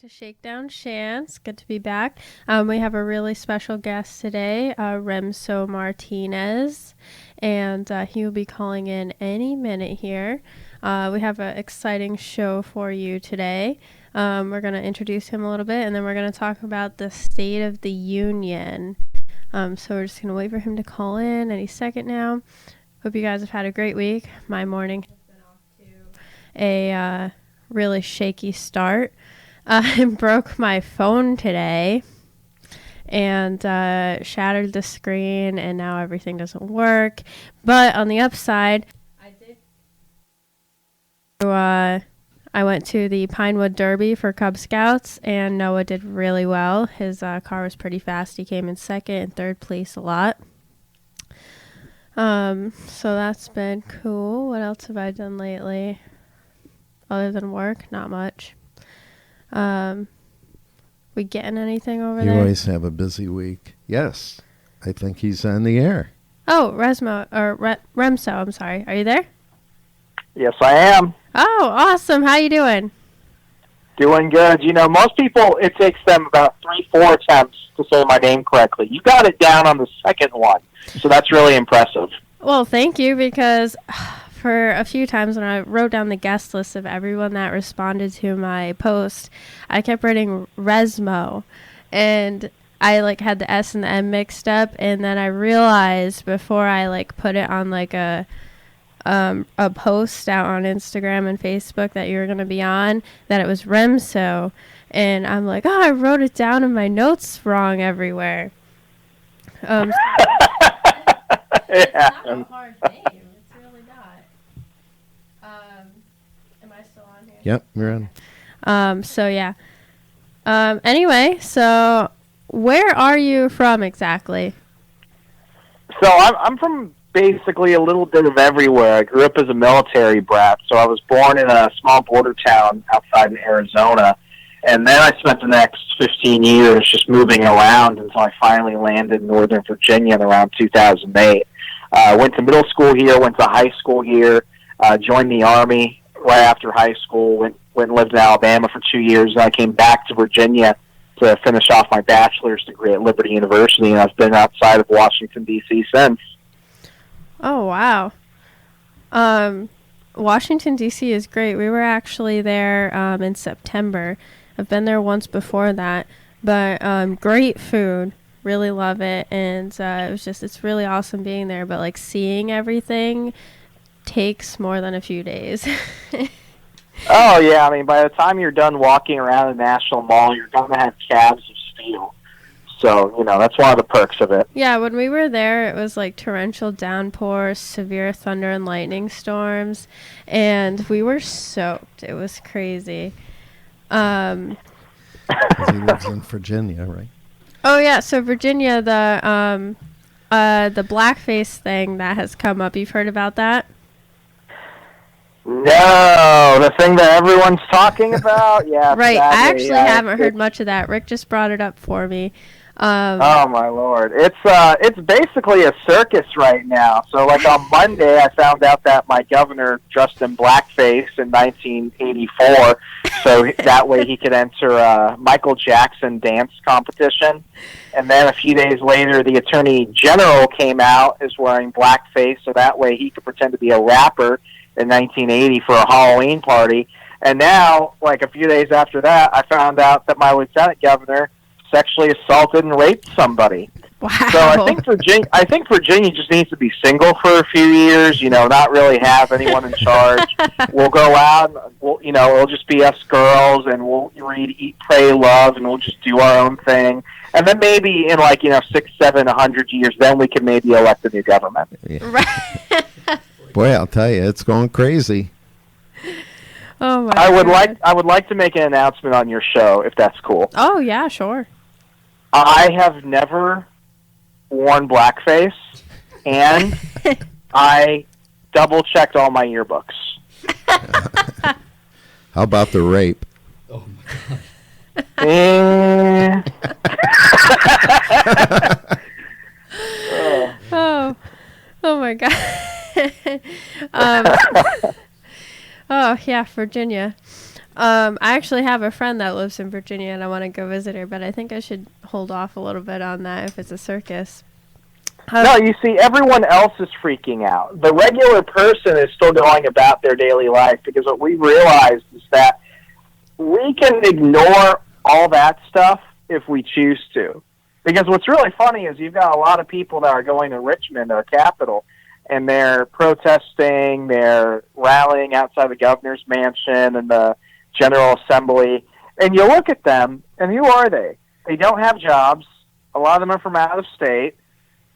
to Shakedown Chance. Good to be back. We have a really special guest today, Remso Martinez, and he will be calling in any minute here. We have an exciting show for you today. We're going to introduce him a little bit, and then we're going to talk about the State of the Union. So we're just going to wait for him to call in any second now. Hope you guys have had a great week. My morning has been off to a really shaky start. I broke my phone today and shattered the screen, and now everything doesn't work. But on the upside, I went to the Pinewood Derby for Cub Scouts, and Noah did really well. His car was pretty fast. He came in second and third place a lot. So that's been cool. What else have I done lately? Other than work, not much. We getting anything over there? You always have a busy week. Yes, I think he's on the air. Oh, Remso, I'm sorry. Are you there? Yes, I am. Oh, awesome. How you doing? Doing good. You know, most people, it takes them about 3-4 attempts to say my name correctly. You got it down on the second one, so that's really impressive. Well, thank you, because for a few times when I wrote down the guest list of everyone that responded to my post, I kept writing Resmo, and I had the S and the M mixed up, and then I realized before I put it on a post out on Instagram and Facebook that you were going to be on, that it was Remso, and I'm like, oh, I wrote it down in my notes wrong everywhere. Yeah. It's not a hard name. It's really not. Am I still on here? Yep, you're on. So yeah. Anyway, so where are you from exactly? So I'm from basically a little bit of everywhere. I grew up as a military brat, so I was born in a small border town outside in Arizona, and then I spent the next 15 years just moving around until I finally landed in Northern Virginia in around 2008. Went to middle school here, went to high school here, joined the Army right after high school, went and lived in Alabama for 2 years, and I came back to Virginia to finish off my bachelor's degree at Liberty University, and I've been outside of Washington, D.C. since. Oh, wow. Washington, D.C. is great. We were actually there in September. I've been there once before that, but great food. Really love it, and it's really awesome being there, but seeing everything takes more than a few days. Oh, yeah, I mean, by the time you're done walking around the National Mall, you're going to have calves of steel. So, that's one of the perks of it. Yeah, when we were there, it was torrential downpours, severe thunder and lightning storms, and we were soaked. It was crazy. 'Cause he lives in Virginia, right? Oh yeah, so Virginia, the blackface thing that has come up. You've heard about that? No, the thing that everyone's talking about? Yeah. Right, sadly, I actually haven't heard much of that. Rick just brought it up for me. Oh my Lord! It's basically a circus right now. So on Monday, I found out that my governor dressed in blackface in 1984, so that way he could enter a Michael Jackson dance competition. And then a few days later, the Attorney General came out as wearing blackface, so that way he could pretend to be a rapper in 1980 for a Halloween party. And now, a few days after that, I found out that my lieutenant governor sexually assaulted and raped somebody. Wow. So I think Virginia just needs to be single for a few years, not really have anyone in charge. We'll go out, it'll just be us girls, and we'll read Eat, Pray, Love, and we'll just do our own thing. And then maybe in 6, 7, 100 years, then we can maybe elect a new government. Yeah. Right. Boy, I'll tell you, it's going crazy. Oh my I would like to make an announcement on your show, if that's cool. Oh yeah, sure. I have never worn blackface, and I double-checked all my yearbooks. How about the rape? Oh, my Oh God. my God. Oh yeah, Virginia. I actually have a friend that lives in Virginia, and I want to go visit her, but I think I should hold off a little bit on that if it's a circus. No, you see, everyone else is freaking out. The regular person is still going about their daily life because what we realized is that we can ignore all that stuff if we choose to. Because what's really funny is you've got a lot of people that are going to Richmond, our capital, and they're protesting, they're rallying outside the governor's mansion and the General Assembly. And you look at them, and who are they? They don't have jobs. A lot of them are from out of state.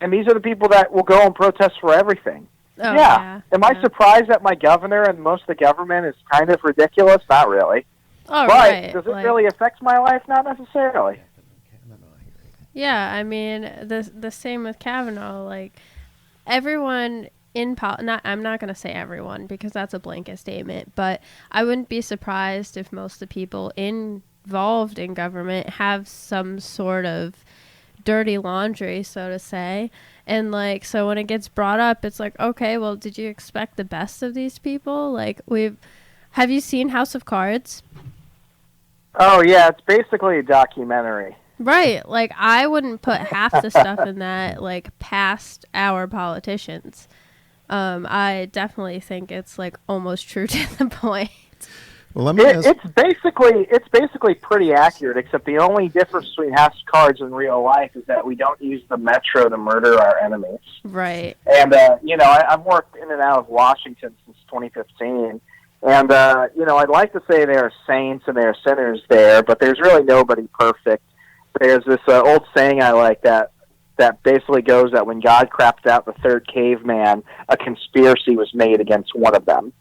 And these are the people that will go and protest for everything. Oh, yeah. Am I surprised that my governor and most of the government is kind of ridiculous? Not really. Oh, but right. does it really affect my life? Not necessarily. Yeah, I mean, the same with Kavanaugh. Like, everyone in I'm not going to say everyone because that's a blanket statement, but I wouldn't be surprised if most of the people involved in government have some sort of dirty laundry, so to say. And, like, so when it gets brought up, it's like, okay, well, did you expect the best of these people? Like, have you seen House of Cards? Oh, yeah, it's basically a documentary. Right. Like, I wouldn't put half the stuff in that, like, past our politicians. I definitely think it's, like, almost true to the point. Well, let me ask. It's basically pretty accurate, except the only difference between House of Cards and real life is that we don't use the metro to murder our enemies. Right. And, I've worked in and out of Washington since 2015. And, I'd like to say there are saints and there are sinners there, but there's really nobody perfect. There's this old saying I like that basically goes that when God crapped out the third caveman, a conspiracy was made against one of them.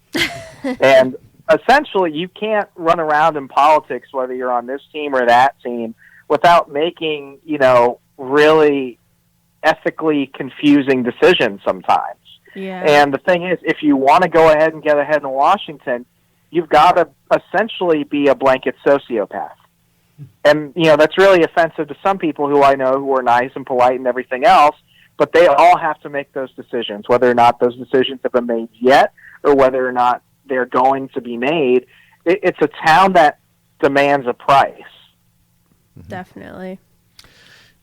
And essentially, you can't run around in politics, whether you're on this team or that team, without making, really ethically confusing decisions sometimes. Yeah. And the thing is, if you want to go ahead and get ahead in Washington, you've got to essentially be a blanket sociopath. And, that's really offensive to some people who I know who are nice and polite and everything else, but they all have to make those decisions, whether or not those decisions have been made yet or whether or not they're going to be made. It's a town that demands a price. Definitely.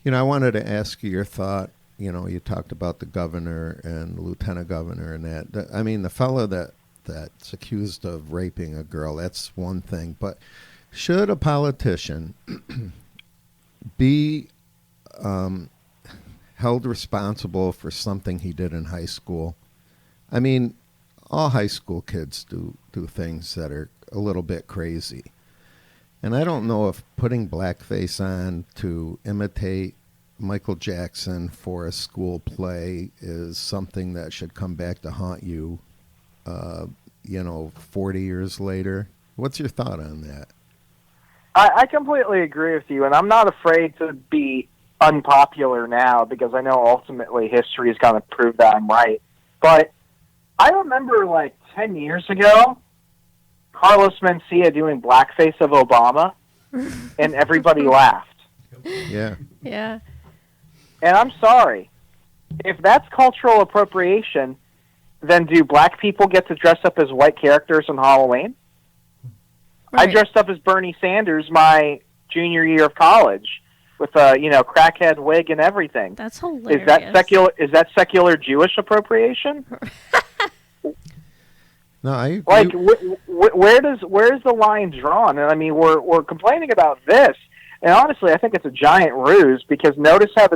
I wanted to ask you your thought. You talked about the governor and the lieutenant governor and that. I mean, the fellow that's accused of raping a girl, that's one thing. But should a politician be held responsible for something he did in high school? I mean, all high school kids do things that are a little bit crazy. And I don't know if putting blackface on to imitate Michael Jackson for a school play is something that should come back to haunt you, 40 years later. What's your thought on that? I completely agree with you, and I'm not afraid to be unpopular now because I know ultimately history is going to prove that I'm right. But I remember, 10 years ago, Carlos Mencia doing blackface of Obama, and everybody laughed. Yeah. Yeah. And I'm sorry. If that's cultural appropriation, then do black people get to dress up as white characters on Halloween? Right. I dressed up as Bernie Sanders my junior year of college with a, crackhead wig and everything. That's hilarious. Is that secular Jewish appropriation? No, I where's the line drawn? And I mean, we're complaining about this, and honestly, I think it's a giant ruse because notice how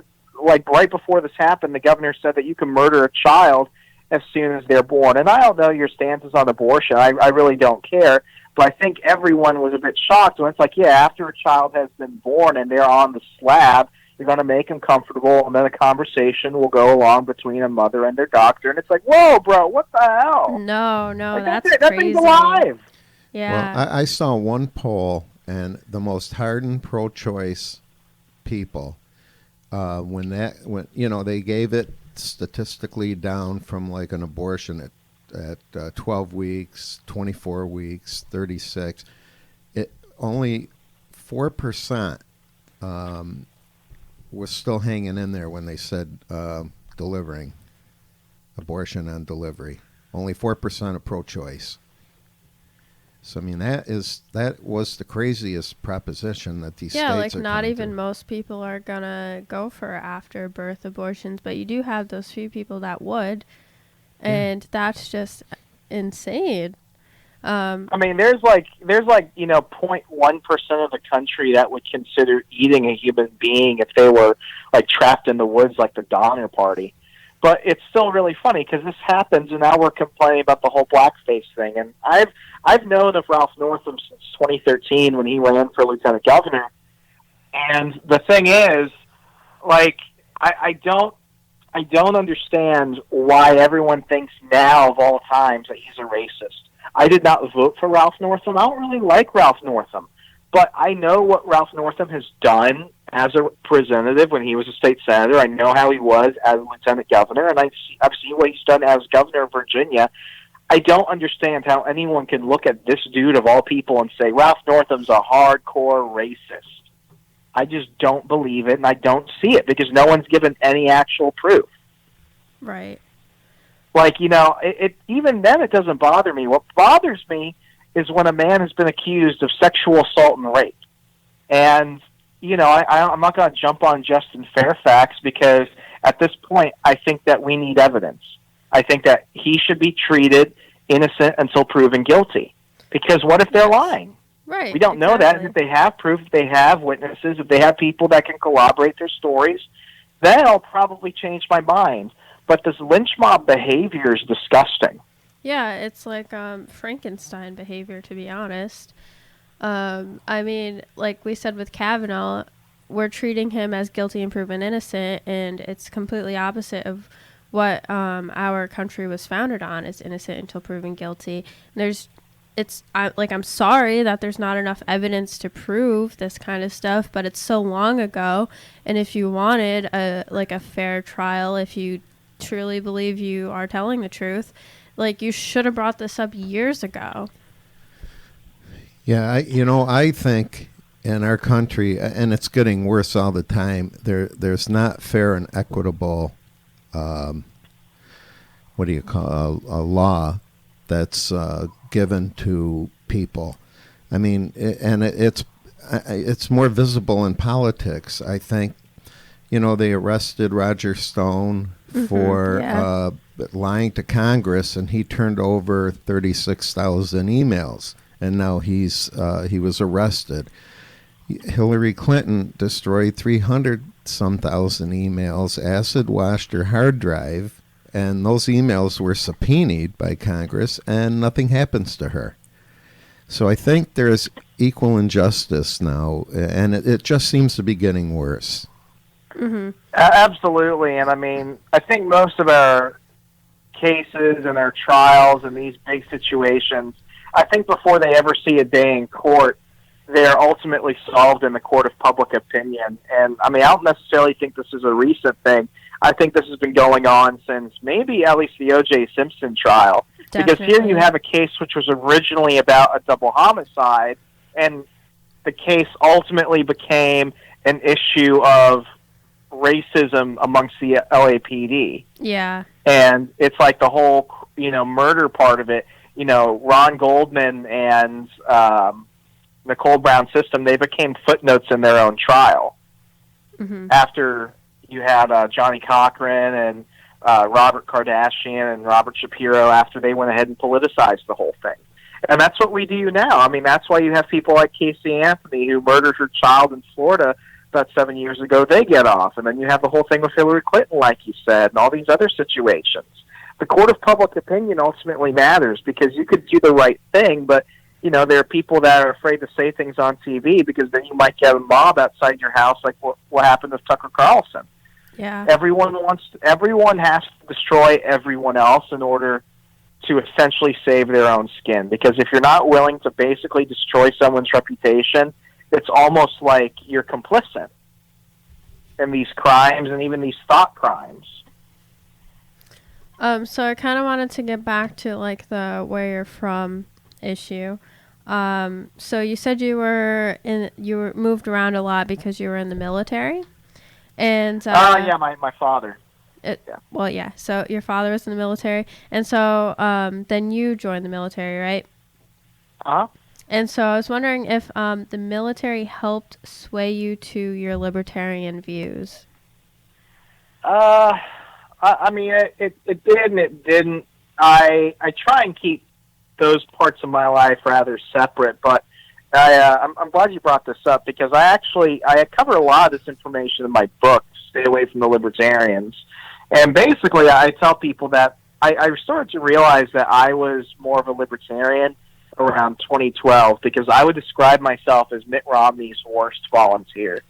right before this happened, the governor said that you can murder a child as soon as they're born. And I don't know your stances on abortion. I really don't care. But I think everyone was a bit shocked when it's like, yeah, after a child has been born and they're on the slab, you're going to make them comfortable, and then a conversation will go along between a mother and their doctor. And it's like, whoa, bro, what the hell? No, that's crazy. That thing's alive. Yeah. Well, I saw one poll, and the most hardened pro-choice people, when they gave it statistically down from like an abortion at 12 weeks, 24 weeks, 36, only 4% was still hanging in there when they said delivering, abortion and delivery. Only 4% of pro-choice. So I mean that was the craziest proposition that these Yeah, states like are not coming even to. most people are gonna go for after birth abortions, but you do have those few people that would, and that's just insane. I mean, there's like 0.1% of the country that would consider eating a human being if they were like trapped in the woods like the Donner Party. But it's still really funny because this happens, and now we're complaining about the whole blackface thing. And I've known of Ralph Northam since 2013 when he ran for lieutenant governor. And the thing is, like, I don't understand why everyone thinks now of all times that he's a racist. I did not vote for Ralph Northam. I don't really like Ralph Northam, but I know what Ralph Northam has done as a representative when he was a state senator. I know how he was as lieutenant governor, and I've seen what he's done as governor of Virginia. I don't understand how anyone can look at this dude of all people and say Ralph Northam's a hardcore racist. I just don't believe it, and I don't see it because no one's given any actual proof. Right. Like, it even then it doesn't bother me. What bothers me is when a man has been accused of sexual assault and rape. And, I'm not going to jump on Justin Fairfax because at this point I think that we need evidence. I think that he should be treated innocent until proven guilty. Because what if they're lying? Right. We don't know that. And if they have proof, if they have witnesses, if they have people that can corroborate their stories, then I'll probably change my mind. But this lynch mob behavior is disgusting. Yeah, it's like Frankenstein behavior, to be honest. I mean, like we said with Kavanaugh, we're treating him as guilty and proven innocent, and it's completely opposite of what our country was founded on, is innocent until proven guilty. I'm sorry that there's not enough evidence to prove this kind of stuff, but it's so long ago, and if you wanted a fair trial, if you truly believe you are telling the truth, like, you should have brought this up years ago. Yeah, I think in our country, and it's getting worse all the time, there's not fair and equitable, a law that's given to people. I mean, it's more visible in politics. I think, they arrested Roger Stone for lying to Congress, and he turned over 36,000 emails, and now he was arrested. Hillary Clinton destroyed 300-some thousand emails, acid-washed her hard drive, and those emails were subpoenaed by Congress, and nothing happens to her. So I think there's equal injustice now, and it just seems to be getting worse. Mm-hmm. Absolutely, and I mean, I think most of our cases and our trials and these big situations, I think before they ever see a day in court, they're ultimately solved in the court of public opinion. And I mean, I don't necessarily think this is a recent thing. I think this has been going on since maybe at least the O.J. Simpson trial. Definitely. Because here you have a case which was originally about a double homicide, and the case ultimately became an issue of racism amongst the LAPD. Yeah. And it's like the whole, murder part of it. Ron Goldman and Nicole Brown system, they became footnotes in their own trial. Mm-hmm. After you had Johnny Cochran and Robert Kardashian and Robert Shapiro, after they went ahead and politicized the whole thing. And that's what we do now. I mean, that's why you have people like Casey Anthony, who murdered her child in Florida about 7 years ago. They get off. And then you have the whole thing with Hillary Clinton, like you said, and all these other situations. The court of public opinion ultimately matters, because you could do the right thing, but there are people that are afraid to say things on TV because then you might get a mob outside your house, like what happened with Tucker Carlson. Yeah. Everyone has to destroy everyone else in order to essentially save their own skin. Because if you're not willing to basically destroy someone's reputation, it's almost like you're complicit in these crimes and even these thought crimes. So I kind of wanted to get back to like the where you're from issue. So you said you were moved around a lot because you were in the military, and yeah, my father. Well, yeah. So your father was in the military, and so then you joined the military, right? Uh-huh. And so I was wondering if the military helped sway you to your libertarian views. I mean, it did and it didn't. I try and keep those parts of my life rather separate, but I'm glad you brought this up because I cover a lot of this information in my book, Stay Away from the Libertarians. And basically, I tell people that I started to realize that I was more of a libertarian around 2012 because I would describe myself as Mitt Romney's worst volunteer.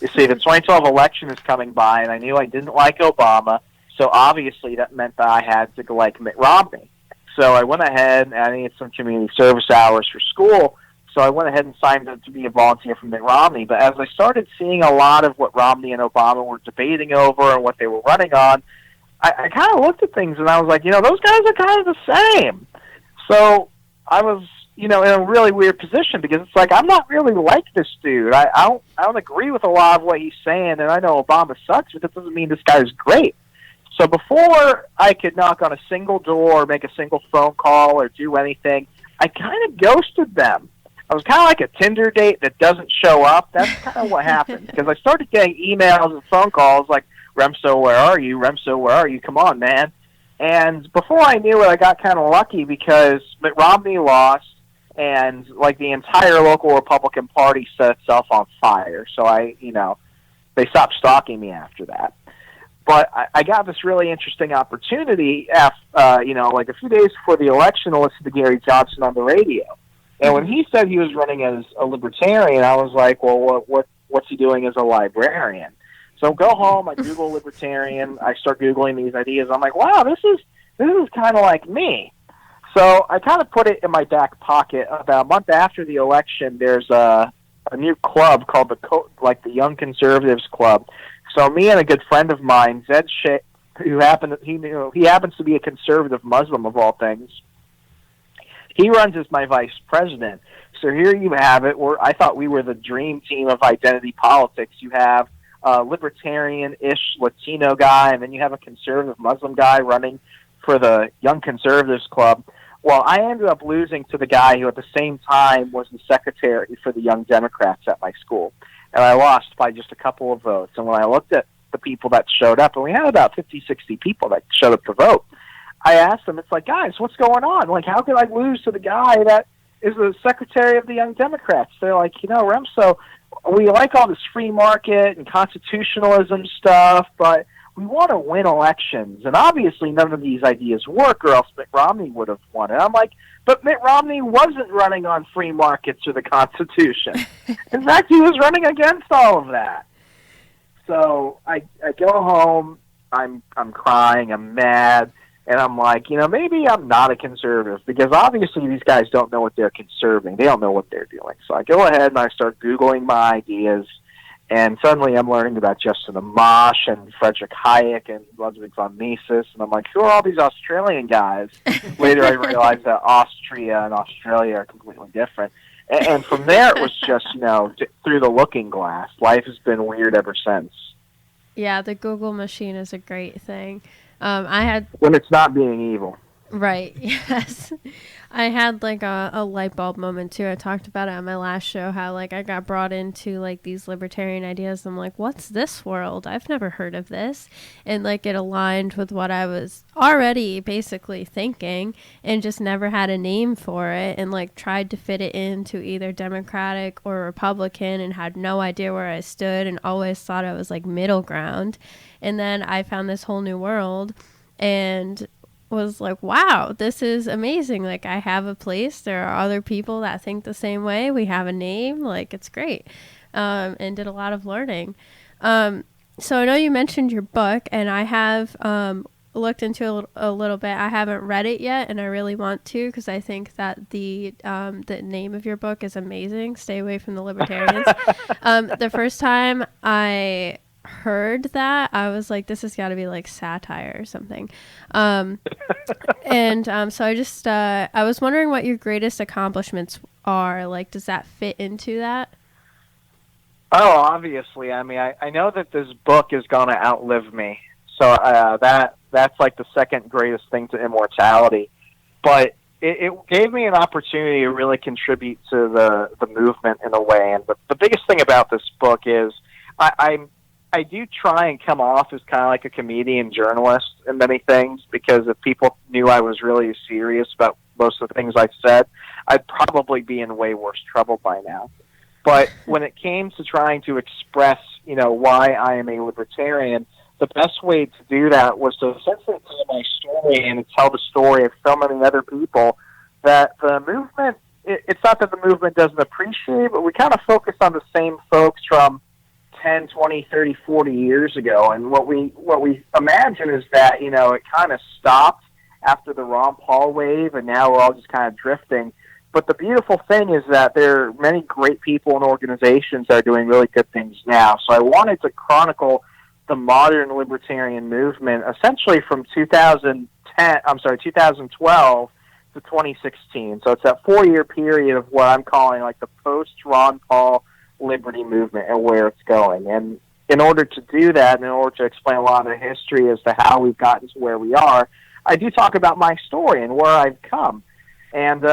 You see, the 2012 election is coming by, and I knew I didn't like Obama, so obviously that meant that I had to like Mitt Romney. So I went ahead, and I needed some community service hours for school, so I went ahead and signed up to be a volunteer for Mitt Romney. But as I started seeing a lot of what Romney and Obama were debating over and what they were running on, I kind of looked at things, and I was like, those guys are kind of the same. So I was, in a really weird position because it's like I'm not really like this dude. I don't agree with a lot of what he's saying, and I know Obama sucks, but that doesn't mean this guy is great. So before I could knock on a single door or make a single phone call or do anything, I kind of ghosted them. I was kind of like a Tinder date that doesn't show up. That's kind of what happened because I started getting emails and phone calls like, Remso, where are you? Remso, where are you? Come on, man. And before I knew it, I got kind of lucky because Mitt Romney lost and like the entire local Republican Party set itself on fire. So they stopped stalking me after that. But I got this really interesting opportunity, like a few days before the election, to listen to Gary Johnson on the radio. And when he said he was running as a libertarian, I was like, well, what's he doing as a librarian? So go home, I Google libertarian, I start Googling these ideas. I'm like, wow, this is kind of like me. So I kind of put it in my back pocket. About a month after the election, there's a new club called the Young Conservatives Club. So me and a good friend of mine, Zed Sheikh, he happens to be a conservative Muslim of all things. He runs as my vice president. So here you have it. I thought we were the dream team of identity politics. You have a libertarian-ish Latino guy, and then you have a conservative Muslim guy running for the Young Conservatives Club. Well, I ended up losing to the guy who at the same time was the secretary for the Young Democrats at my school. And I lost by just a couple of votes. And when I looked at the people that showed up, and we had about 50, 60 people that showed up to vote, I asked them, it's like, guys, what's going on? Like, how could I lose to the guy that is the secretary of the Young Democrats? They're like, Remso, we like all this free market and constitutionalism stuff, but we want to win elections. And obviously none of these ideas work, or else Mitt Romney would have won it. I'm like, but Mitt Romney wasn't running on free markets or the Constitution. In fact, he was running against all of that. So I go home, I'm crying, I'm mad, and I'm like, maybe I'm not a conservative, because obviously these guys don't know what they're conserving. They don't know what they're doing. So I go ahead and I start Googling my ideas, and suddenly I'm learning about Justin Amash and Frederick Hayek and Ludwig von Mises, and I'm like, who are all these Australian guys? Later I realized that Austria and Australia are completely different. And from there it was just, through the looking glass. Life has been weird ever since. Yeah, the Google machine is a great thing. I had when it's not being evil. Right. Yes. I had like a light bulb moment too. I talked about it on my last show, how like I got brought into like these libertarian ideas. I'm like, what's this world? I've never heard of this. And like it aligned with what I was already basically thinking, and just never had a name for it, and like tried to fit it into either Democratic or Republican, and had no idea where I stood, and always thought I was like middle ground. And then I found this whole new world and was like, wow, this is amazing. Like, I have a place. There are other people that think the same way. We have a name. Like, it's great. And did a lot of learning. So I know you mentioned your book, and I have looked into it a little bit. I haven't read it yet, and I really want to, because I think that the name of your book is amazing. Stay Away from the Libertarians. The first time I heard that, I was like, this has got to be like satire or something. So I just I was wondering what your greatest accomplishments are. Like, does that fit into that? Oh, obviously. I mean, I know that this book is going to outlive me. So that's like the second greatest thing to immortality. But it gave me an opportunity to really contribute to the movement in a way. And the biggest thing about this book is I do try and come off as kind of like a comedian journalist in many things, because if people knew I was really serious about most of the things I said, I'd probably be in way worse trouble by now. But when it came to trying to express, why I am a libertarian, the best way to do that was to essentially tell my story and to tell the story of so many other people that the movement, it's not that the movement doesn't appreciate, but we kind of focus on the same folks from 10, 20, 30, 40 years ago. And what we imagine is that, it kind of stopped after the Ron Paul wave, and now we're all just kind of drifting. But the beautiful thing is that there are many great people and organizations that are doing really good things now. So I wanted to chronicle the modern libertarian movement essentially from 2012 to 2016. So it's that 4-year period of what I'm calling like the post-Ron Paul liberty movement and where it's going. And in order to do that, and in order to explain a lot of the history as to how we've gotten to where we are, I do talk about my story and where I've come. And,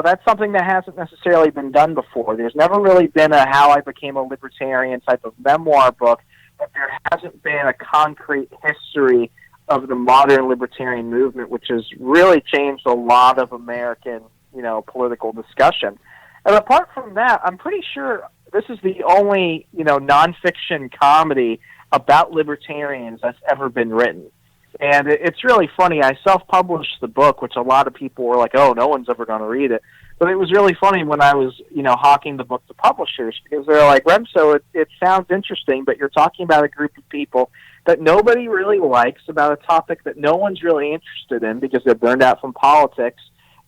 that's something that hasn't necessarily been done before. There's never really been a how I became a libertarian type of memoir book, but there hasn't been a concrete history of the modern libertarian movement, which has really changed a lot of American, political discussion. And apart from that, I'm pretty sure this is the only, nonfiction comedy about libertarians that's ever been written. And it's really funny. I self-published the book, which a lot of people were like, oh, no one's ever going to read it. But it was really funny when I was, hawking the book to publishers, because they're like, Remso, it sounds interesting, but you're talking about a group of people that nobody really likes, about a topic that no one's really interested in because they're burned out from politics,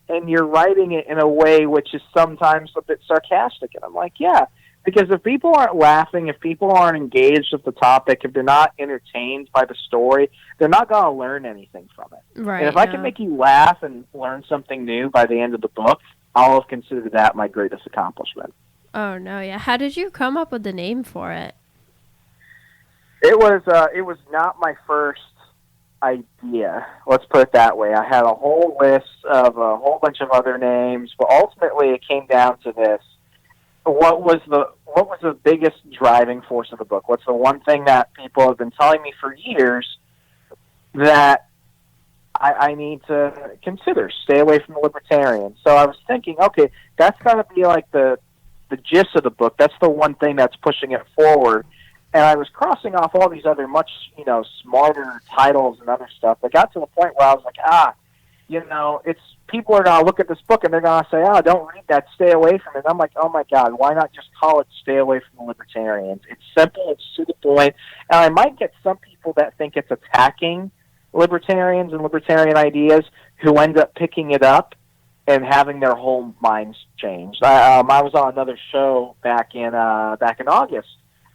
and you're writing it in a way which is sometimes a bit sarcastic. And I'm like, yeah, because if people aren't laughing, if people aren't engaged with the topic, if they're not entertained by the story, they're not going to learn anything from it. Right. And if I can make you laugh and learn something new by the end of the book, I'll have considered that my greatest accomplishment. Oh, no, yeah. How did you come up with the name for it? It was not my first idea. Let's put it that way. I had a whole list of a whole bunch of other names, but ultimately it came down to this. What was the biggest driving force of the book? What's the one thing that people have been telling me for years that I need to consider? Stay away from the libertarians. So I was thinking, okay, that's got to be like the gist of the book. That's the one thing that's pushing it forward. And I was crossing off all these other much, smarter titles and other stuff. I got to the point where I was like, it's people are going to look at this book and they're going to say, oh, don't read that, stay away from it. And I'm like, oh my God, why not just call it Stay Away from the Libertarians? It's simple, it's to the point, and I might get some people that think it's attacking libertarians and libertarian ideas who end up picking it up and having their whole minds changed. I was on another show back in August,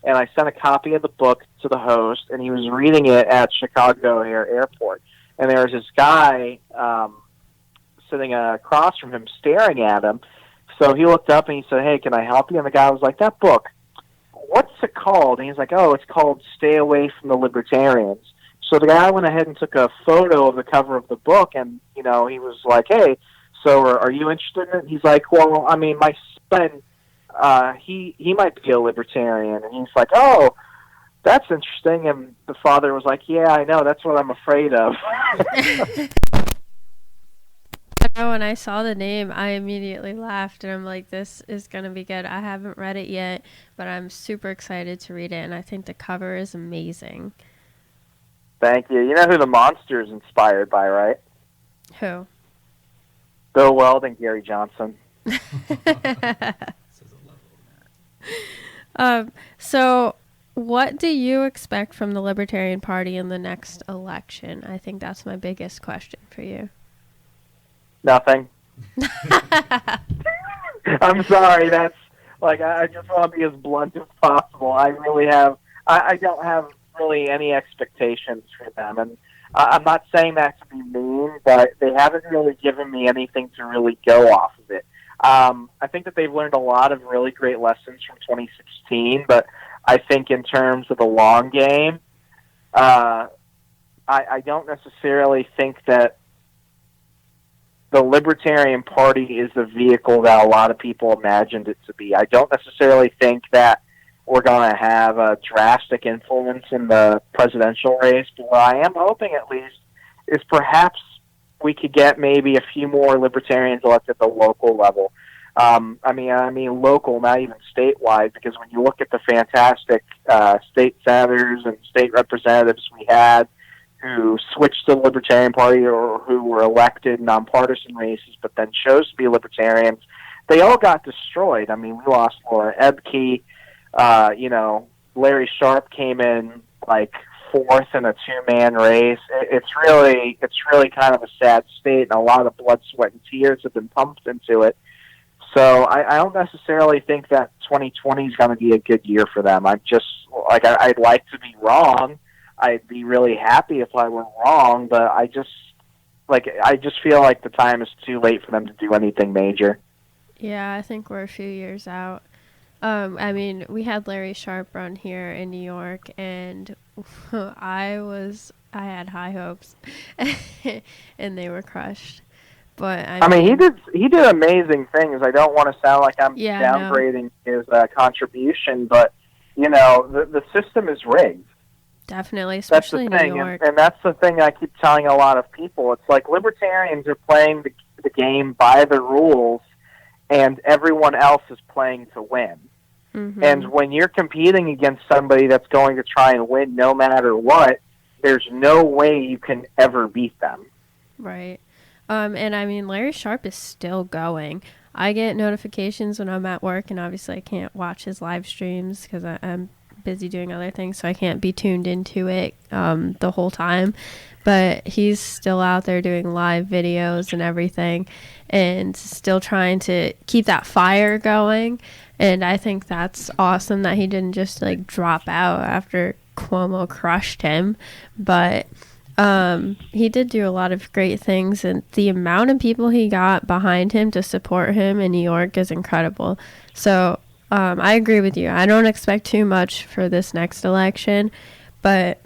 and I sent a copy of the book to the host, and he was reading it at Chicago Airport. And there was this guy sitting across from him staring at him. So he looked up and he said, hey, can I help you? And the guy was like, that book, what's it called? And he's like, oh, it's called Stay Away from the Libertarians. So the guy went ahead and took a photo of the cover of the book, and, he was like, hey, so are you interested in it? He's like, well, I mean, my son, he might be a libertarian. And he's like, oh, that's interesting. And the father was like, yeah, I know. That's what I'm afraid of. When I saw the name, I immediately laughed, and I'm like, this is going to be good. I haven't read it yet, but I'm super excited to read it, and I think the cover is amazing. Thank you. You know who the monster is inspired by, right? Who? Bill Weld and Gary Johnson. So what do you expect from the Libertarian Party in the next election? I think that's my biggest question for you. Nothing. I'm sorry. That's like, I just want to be as blunt as possible. I really have, I don't have really any expectations for them. And I'm not saying that to be mean, but they haven't really given me anything to really go off of it. I think that they've learned a lot of really great lessons from 2016, but I think in terms of the long game, I don't necessarily think that the Libertarian Party is the vehicle that a lot of people imagined it to be. I don't necessarily think that we're going to have a drastic influence in the presidential race, but what I am hoping at least is perhaps we could get maybe a few more libertarians elected at the local level. I mean local, not even statewide, because when you look at the fantastic state senators and state representatives we had who switched to the Libertarian Party or who were elected nonpartisan races but then chose to be libertarians, they all got destroyed. I mean, we lost Laura Ebke. Larry Sharp came in like fourth in a two-man race. It's really kind of a sad state, and a lot of blood, sweat, and tears have been pumped into it. So I don't necessarily think that 2020 is going to be a good year for them. I'm just I'd like to be wrong. I'd be really happy if I were wrong, but I just feel like the time is too late for them to do anything major. Yeah, I think we're a few years out. I mean, we had Larry Sharp run here in New York, and I had high hopes, and they were crushed. But I mean, he did amazing things. I don't want to sound like I'm downgrading his contribution, but the system is rigged. Definitely, especially that's the thing, New York. And that's the thing I keep telling a lot of people. It's like libertarians are playing the game by the rules, and everyone else is playing to win. Mm-hmm. And when you're competing against somebody that's going to try and win no matter what, there's no way you can ever beat them. Right. And I mean, Larry Sharp is still going. I get notifications when I'm at work, and obviously I can't watch his live streams because I'm busy doing other things, so I can't be tuned into it the whole time. But he's still out there doing live videos and everything, and still trying to keep that fire going. And I think that's awesome that he didn't just like drop out after Cuomo crushed him. But he did do a lot of great things, and the amount of people he got behind him to support him in New York is incredible. So I agree with you. I don't expect too much for this next election, but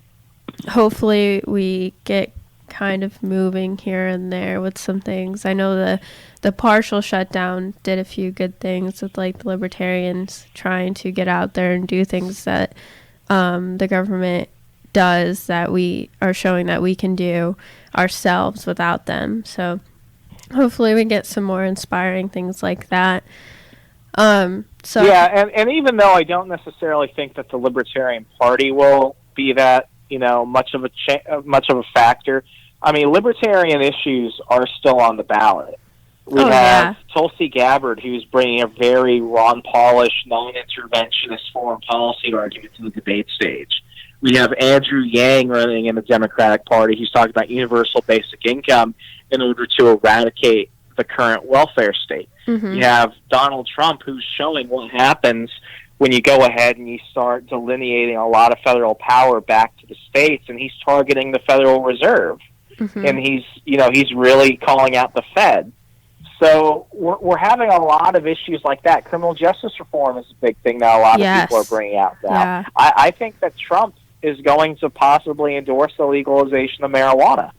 hopefully we get kind of moving here and there with some things. I know the partial shutdown did a few good things with like the libertarians trying to get out there and do things that the government does that we are showing that we can do ourselves without them. So hopefully we get some more inspiring things like that. And even though I don't necessarily think that the Libertarian Party will be that much of a factor, I mean, libertarian issues are still on the ballot. We have Tulsi Gabbard, who's bringing a very Ron Paulish, non-interventionist foreign policy argument to the debate stage. We have Andrew Yang running in the Democratic Party. He's talking about universal basic income in order to eradicate the current welfare state. Mm-hmm. You have Donald Trump, who's showing what happens when you go ahead and you start delineating a lot of federal power back to the states, and he's targeting the Federal Reserve. Mm-hmm. And he's really calling out the Fed. So we're having a lot of issues like that. Criminal justice reform is a big thing that a lot of people are bringing out now. Yeah. I think that Trump is going to possibly endorse the legalization of marijuana.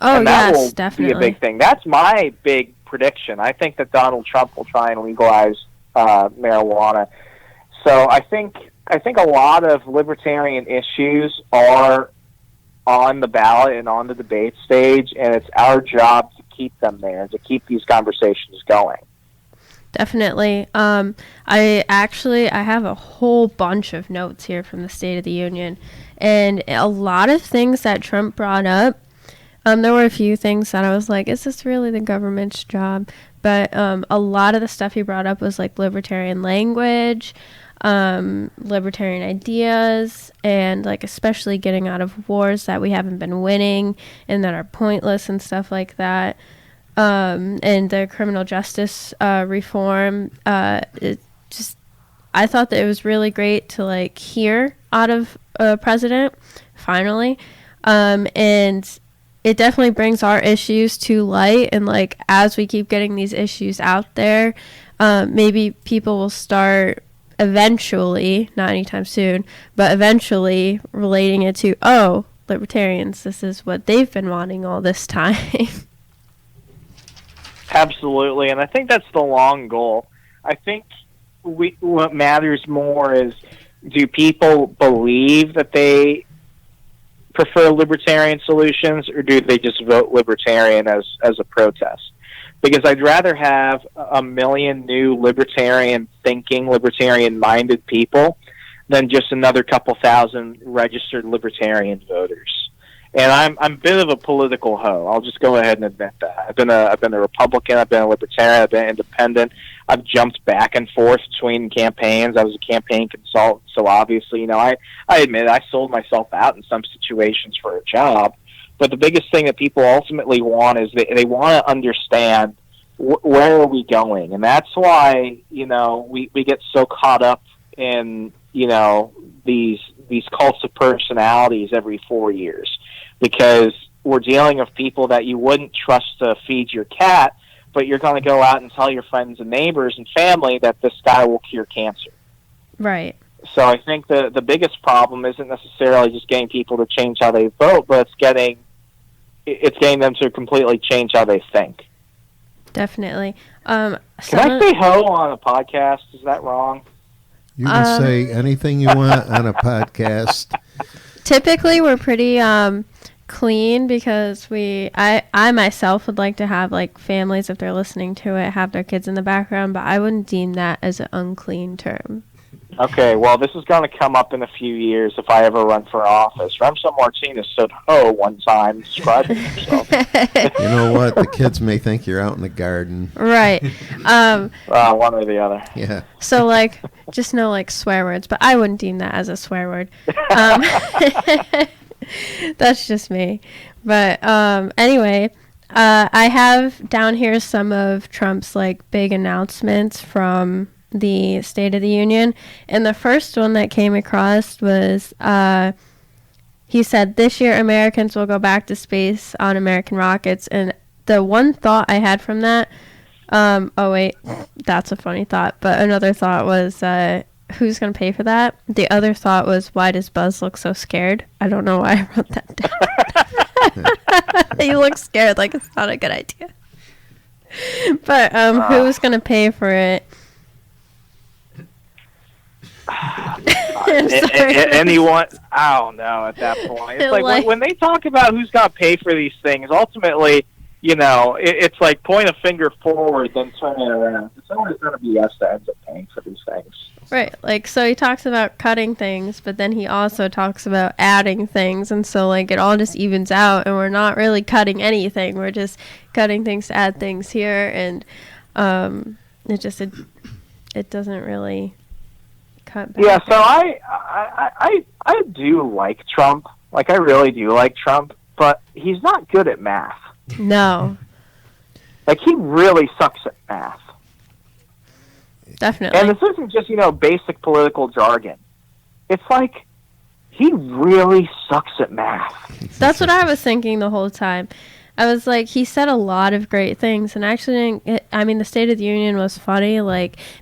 Oh, and that will definitely be a big thing. That's my big prediction. I think that Donald Trump will try and legalize marijuana. So I think a lot of libertarian issues are on the ballot and on the debate stage, and it's our job to keep them there, to keep these conversations going. Definitely. I have a whole bunch of notes here from the State of the Union, and a lot of things that Trump brought up. There were a few things that I was like, is this really the government's job? But a lot of the stuff he brought up was like libertarian language, libertarian ideas, and like especially getting out of wars that we haven't been winning and that are pointless and stuff like that. And the criminal justice reform. I thought that it was really great to like hear out of a president finally, and it definitely brings our issues to light. And like as we keep getting these issues out there, maybe people will start eventually, not anytime soon, but eventually relating it to, oh, libertarians, this is what they've been wanting all this time. Absolutely, and I think that's the long goal. I think what matters more is, do people believe that they prefer libertarian solutions, or do they just vote libertarian as a protest? Because I'd rather have a million new libertarian-thinking, libertarian-minded people than just another couple thousand registered libertarian voters. And I'm a bit of a political hoe. I'll just go ahead and admit that. I've been a Republican. I've been a Libertarian. I've been independent. I've jumped back and forth between campaigns. I was a campaign consultant, so obviously, I admit I sold myself out in some situations for a job. But the biggest thing that people ultimately want is they want to understand where are we going, and that's why we get so caught up in these cults of personalities every 4 years, because we're dealing with people that you wouldn't trust to feed your cat, but you're going to go out and tell your friends and neighbors and family that this guy will cure cancer. Right. So I think the biggest problem isn't necessarily just getting people to change how they vote, but it's getting them to completely change how they think. Definitely. Can I say ho on a podcast? Is that wrong? You can say anything you want on a podcast. Typically, we're pretty clean because I myself would like to have like families, if they're listening to it, have their kids in the background, but I wouldn't deem that as an unclean term. Okay, well, this is going to come up in a few years if I ever run for office. Remso Martinez said ho one time describing himself. You know what? The kids may think you're out in the garden. Right. One or the other. Yeah. So, just no, swear words, but I wouldn't deem that as a swear word. That's just me. But anyway, I have down here some of Trump's, big announcements from the State of the Union, and the first one that came across was he said this year Americans will go back to space on American rockets. And the one thought I had from that, that's a funny thought, but another thought was who's going to pay for that? The other thought was, why does Buzz look so scared? I don't know why I wrote that down. He looks scared, it's not a good idea. But who's going to pay for it? Anyone? I don't know at that point. It's when they talk about who's got to pay for these things, ultimately, it's like point a finger forward, then turn it around. It's always going to be us that ends up paying for these things. Right. So he talks about cutting things, but then he also talks about adding things. And so, it all just evens out, and we're not really cutting anything. We're just cutting things to add things here. And it doesn't really cut back. Yeah, so I do like Trump. I really do like Trump, but he's not good at math. No. He really sucks at math. Definitely. And this isn't just, basic political jargon. It's he really sucks at math. That's what I was thinking the whole time. I was he said a lot of great things, and actually, the State of the Union was funny,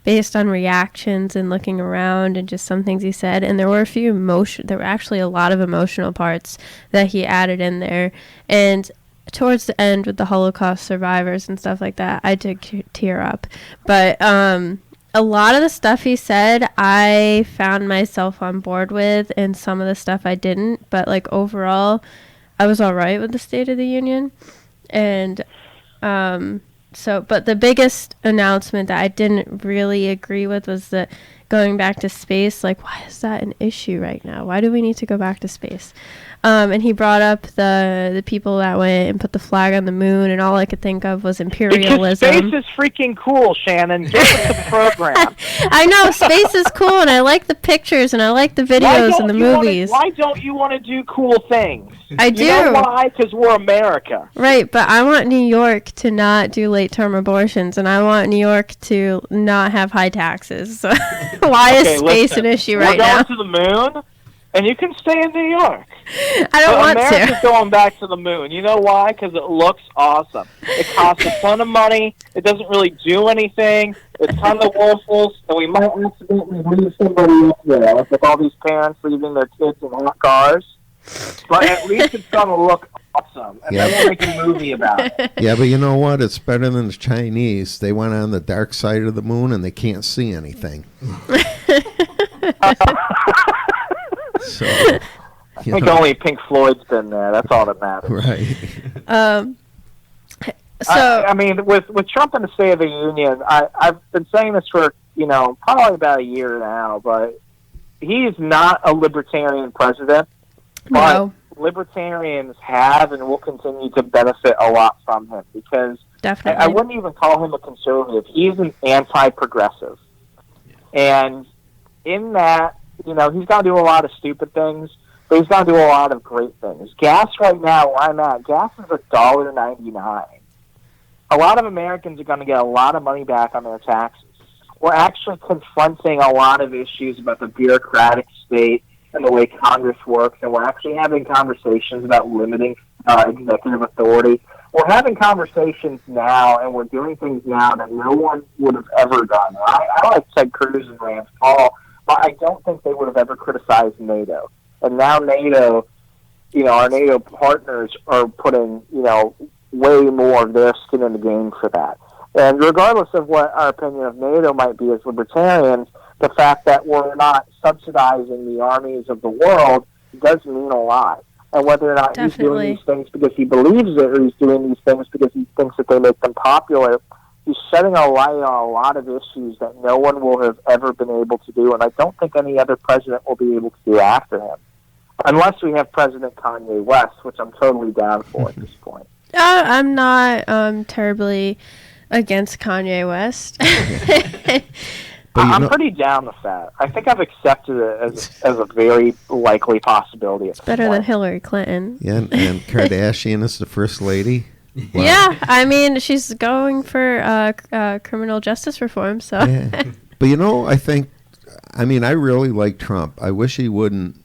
based on reactions and looking around and just some things he said. And there were there were actually a lot of emotional parts that he added in there. And towards the end with the Holocaust survivors and stuff like that, I did tear up. But a lot of the stuff he said, I found myself on board with, and some of the stuff I didn't. But overall, I was all right with the State of the Union. And but the biggest announcement that I didn't really agree with was the going back to space. Why is that an issue right now? Why do we need to go back to space? And he brought up the people that went and put the flag on the moon, and all I could think of was imperialism. Because space is freaking cool, Shannon. Get with the program. I know, space is cool, and I like the pictures, and I like the videos and the movies. Why don't you want to do cool things? I do. You know why? Because we're America. Right, but I want New York to not do late-term abortions, and I want New York to not have high taxes. So why is space an issue right now? We're going to the moon, and you can stay in New York. I don't want to. America's going back to the moon. You know why? Because it looks awesome. It costs a ton of money. It doesn't really do anything. It's kind of worthless, and we might accidentally leave somebody up there, with all these parents leaving their kids in hot cars. But at least it's going to look awesome. And then we'll make a movie about it. Yeah, but you know what? It's better than the Chinese. They went on the dark side of the moon and they can't see anything. So, I think only Pink Floyd's been there. That's all that matters. right. So I mean, with Trump in the State of the Union, I've been saying this for probably about a year now, but he's not a libertarian president. But no, libertarians have and will continue to benefit a lot from him because definitely. I wouldn't even call him a conservative. He's an anti-progressive, and in that, he's got to do a lot of stupid things. But he's got to do a lot of great things. Gas right now, where I'm at, gas is $1.99. A lot of Americans are going to get a lot of money back on their taxes. We're actually confronting a lot of issues about the bureaucratic state and the way Congress works, and we're actually having conversations about limiting executive authority. We're having conversations now, and we're doing things now that no one would have ever done. I like Ted Cruz and Rand Paul, but I don't think they would have ever criticized NATO. And now NATO, our NATO partners are putting, way more of their skin in the game for that. And regardless of what our opinion of NATO might be as libertarians, the fact that we're not subsidizing the armies of the world does mean a lot. And whether or not he's doing these things because he believes it or he's doing these things because he thinks that they make them popular, he's shedding a light on a lot of issues that no one will have ever been able to do, and I don't think any other president will be able to do after him. Unless we have President Kanye West, which I'm totally down for at this point. I'm not terribly against Kanye West. I'm pretty down with that. I think I've accepted it as a very likely possibility. It's better than Hillary Clinton. Yeah, and Kardashian is the first lady. Wow. Yeah, I mean, she's going for criminal justice reform, so. Yeah. But I really like Trump. I wish he wouldn't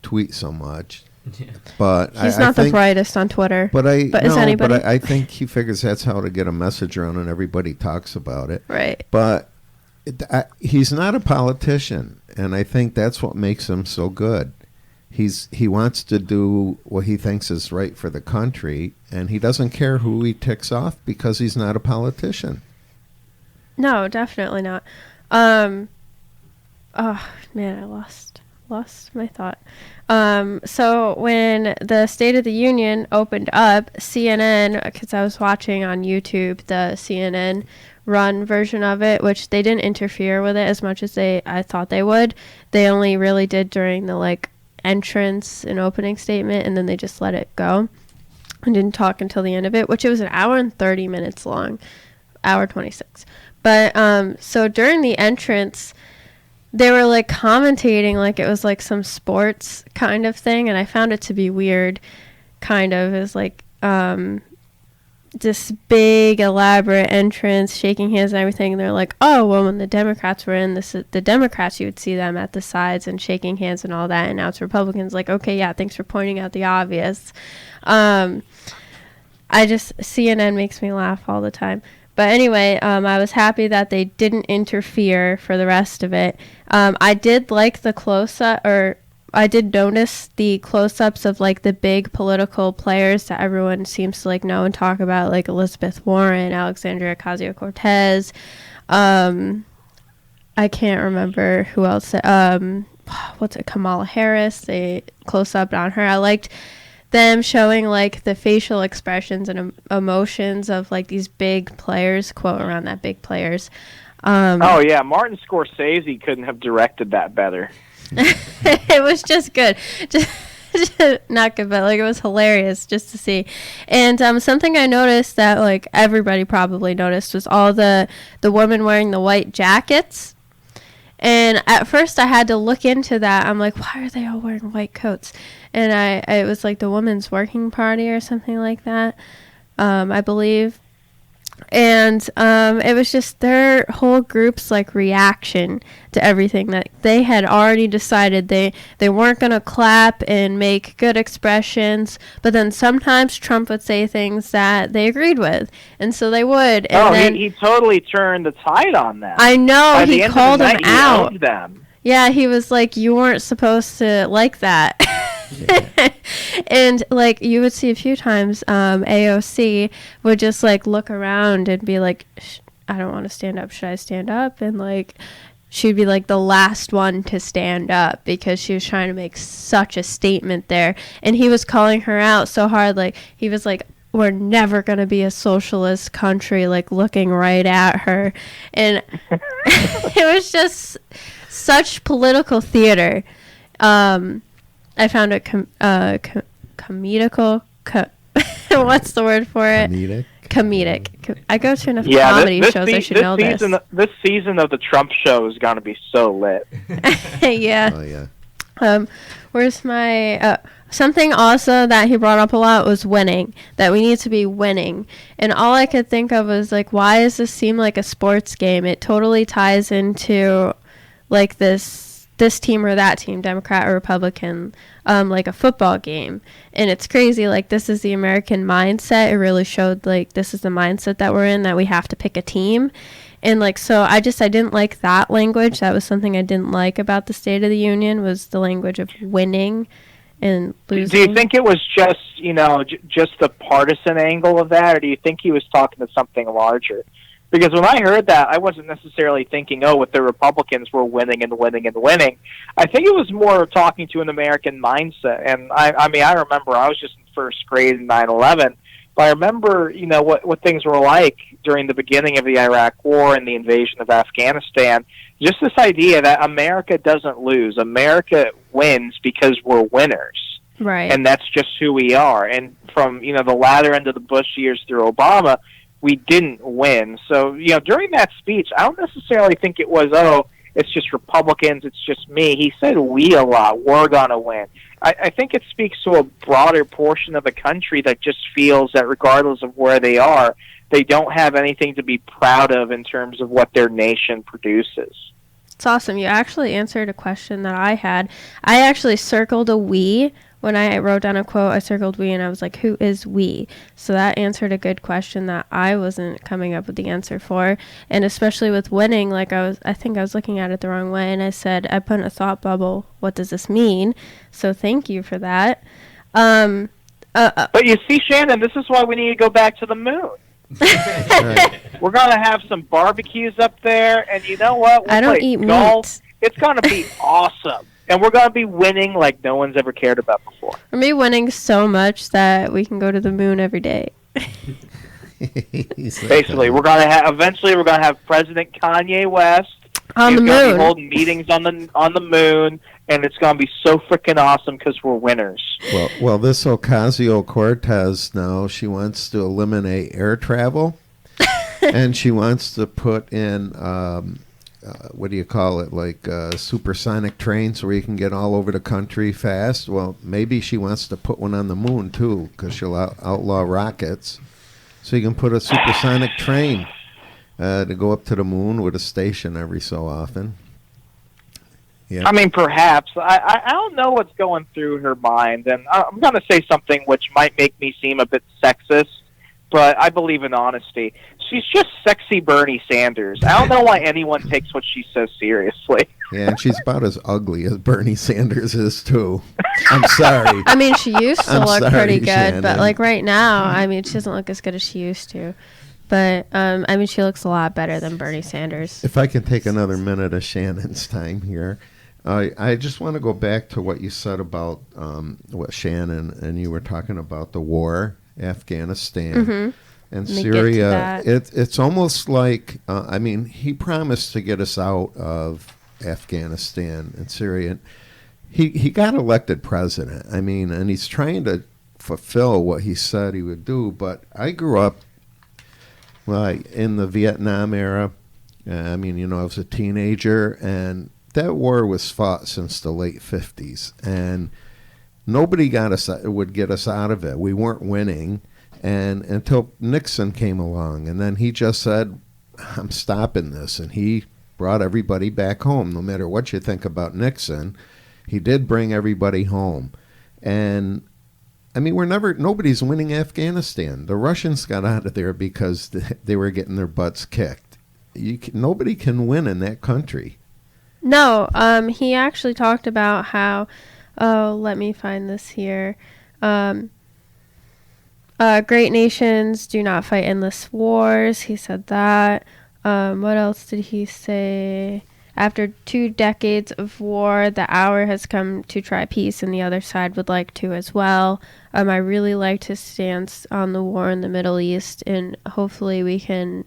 tweet so much. Yeah. But he's not the brightest on Twitter. But is anybody? But I think he figures that's how to get a message around, and everybody talks about it. Right. But he's not a politician, and I think that's what makes him so good. He wants to do what he thinks is right for the country, and he doesn't care who he ticks off because he's not a politician. No, definitely not. Oh man, I lost my thought. So when the State of the Union opened up, CNN, because I was watching on YouTube the CNN run version of it, which they didn't interfere with it as much as I thought they would. They only really did during the entrance and opening statement, and then they just let it go and didn't talk until the end of it, which it was an hour and 30 minutes long, hour 26. But so during the entrance, they were commentating like it was some sports kind of thing, and I found it to be weird. Kind of, it was this big elaborate entrance, shaking hands and everything. And they're like, oh, well, when the Democrats were in the Democrats, you would see them at the sides and shaking hands and all that, and now it's Republicans. Okay, yeah, thanks for pointing out the obvious. CNN makes me laugh all the time. But anyway, I was happy that they didn't interfere for the rest of it. I did like the close-up, or I did notice the close-ups of the big political players that everyone seems to know and talk about, like Elizabeth Warren, Alexandria Ocasio-Cortez. I can't remember who else. Kamala Harris. They close-up on her. I liked them showing the facial expressions and emotions of these big players, quote around that big players. Oh yeah, Martin Scorsese couldn't have directed that better. It was just good. Just not good, but it was hilarious just to see. And something I noticed that everybody probably noticed was all the women wearing the white jackets. And at first I had to look into that. I'm like, why are they all wearing white coats? And it was the Women's Working Party or something like that, I believe. And it was just their whole group's reaction to everything that they had already decided. They weren't going to clap and make good expressions, but then sometimes Trump would say things that they agreed with, and so they would. And then, he totally turned the tide on them. I know. By he called them out. He owned them. Yeah, he was like, you weren't supposed to like that. And like you would see a few times, AOC would just like look around and be like, I don't want to stand up. Should I stand up? And like she'd be like the last one to stand up because she was trying to make such a statement there. And he was calling her out so hard. Like he was like, we're never going to be a socialist country, like looking right at her. And it was just such political theater. I found it comedical. What's the word for it? Comedic. I go to enough comedy shows. I should know this. This season of the Trump show is going to be so lit. Yeah. Oh yeah. Where's my something also that he brought up a lot was winning. That we need to be winning. And all I could think of was like, why does this seem like a sports game? It totally ties into like this team or that team, Democrat or Republican, like a football game. And it's crazy. Like this is the American mindset. It really showed like this is the mindset that we're in, that we have to pick a team. And like, so I didn't like that language. That was something I didn't like about the State of the Union, was the language of winning and losing. Do you think it was just, just the partisan angle of that, or do you think he was talking to something larger? Because when I heard that, I wasn't necessarily thinking, what the Republicans were winning and winning and winning. I think it was more talking to an American mindset. And I mean, I remember I was just in first grade in 9/11, but I remember, what things were like during the beginning of the Iraq War and the invasion of Afghanistan. Just this idea that America doesn't lose. America wins because we're winners. Right. And that's just who we are. And from, the latter end of the Bush years through Obama, we didn't win. So, during that speech, I don't necessarily think it was, it's just Republicans, it's just me. He said we a lot. We're going to win. I think it speaks to a broader portion of the country that just feels that regardless of where they are, they don't have anything to be proud of in terms of what their nation produces. It's awesome. You actually answered a question that I had. I actually circled a we. When I wrote down a quote, I circled we, and I was like, who is we? So that answered a good question that I wasn't coming up with the answer for. And especially with winning, like I think I was looking at it the wrong way, and I said, I put in a thought bubble, what does this mean? So thank you for that. But you see, Shannon, this is why we need to go back to the moon. Right. We're going to have some barbecues up there, and you know what? I don't eat golf. meat. It's going to be awesome. And we're going to be winning like no one's ever cared about before. We're going to be winning so much that we can go to the moon every day. Basically, eventually we're going to have President Kanye West on the moon. He's going to be holding meetings on the moon, and it's going to be so freaking awesome because we're winners. Well, this Ocasio-Cortez now, she wants to eliminate air travel, and she wants to put in what do you call it, like supersonic trains where you can get all over the country fast. Well, maybe she wants to put one on the moon too, because she'll outlaw rockets, so you can put a supersonic train to go up to the moon with a station every so often. Yeah. I mean, perhaps. I don't know what's going through her mind, and I'm going to say something which might make me seem a bit sexist, but I believe in honesty. She's just sexy Bernie Sanders. I don't know why anyone takes what she says seriously. Yeah, and she's about as ugly as Bernie Sanders is, too. I'm sorry. I mean, she used to look pretty good, Shannon. but like right now, I mean, she doesn't look as good as she used to. But, I mean, she looks a lot better than Bernie Sanders. If I can take another minute of Shannon's time here, I just want to go back to what you said about what Shannon, and you were talking about the war, Afghanistan. Mm-hmm. And Syria. It's almost like, I mean, he promised to get us out of Afghanistan and Syria. He got elected president. I mean, and he's trying to fulfill what he said he would do. But I grew up in the Vietnam era. I mean, I was a teenager, and that war was fought since the late 50s. And nobody would get us out of it. We weren't winning. And until Nixon came along, and then he just said, I'm stopping this. And he brought everybody back home. No matter what you think about Nixon, he did bring everybody home. And I mean, nobody's winning Afghanistan. The Russians got out of there because they were getting their butts kicked. Nobody can win in that country. No, he actually talked about how Oh, let me find this here. Um, Great nations do not fight endless wars. He said that. What else did he say? After 2 decades of war, the hour has come to try peace, and the other side would like to as well. I really liked his stance on the war in the Middle East, and hopefully we can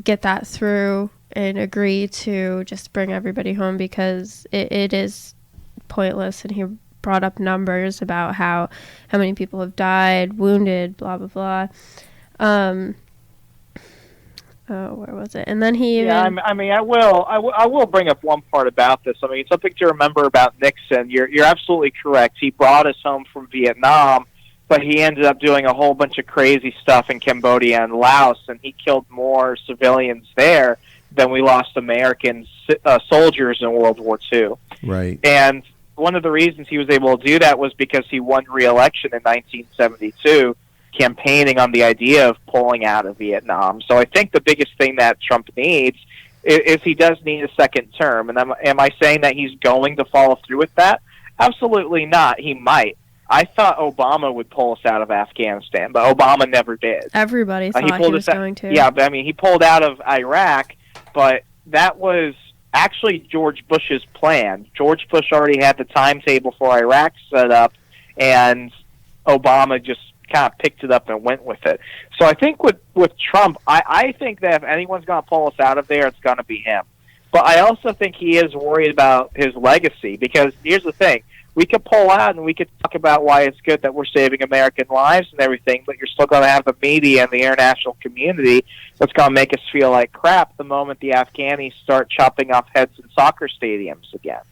get that through and agree to just bring everybody home, because it is pointless. And he brought up numbers about how many people have died, wounded, blah blah blah. Where was it? And then he even... Yeah, I mean, I will bring up one part about this. I mean, something to remember about Nixon. You're absolutely correct. He brought us home from Vietnam, but he ended up doing a whole bunch of crazy stuff in Cambodia and Laos, and he killed more civilians there than we lost American soldiers in World War II. Right. And one of the reasons he was able to do that was because he won re-election in 1972, campaigning on the idea of pulling out of Vietnam. So I think the biggest thing that Trump needs is he does need a second term. And am I saying that he's going to follow through with that? Absolutely not. He might. I thought Obama would pull us out of Afghanistan, but Obama never did. Everybody thought he was going to. Yeah, but I mean, he pulled out of Iraq, but that was actually George Bush's plan. George Bush already had the timetable for Iraq set up, and Obama just kind of picked it up and went with it. So I think with Trump, I think that if anyone's going to pull us out of there, it's going to be him. But I also think he is worried about his legacy, because here's the thing. We could pull out and we could talk about why it's good that we're saving American lives and everything, but you're still going to have the media and the international community that's going to make us feel like crap the moment the Afghanis start chopping off heads in soccer stadiums again.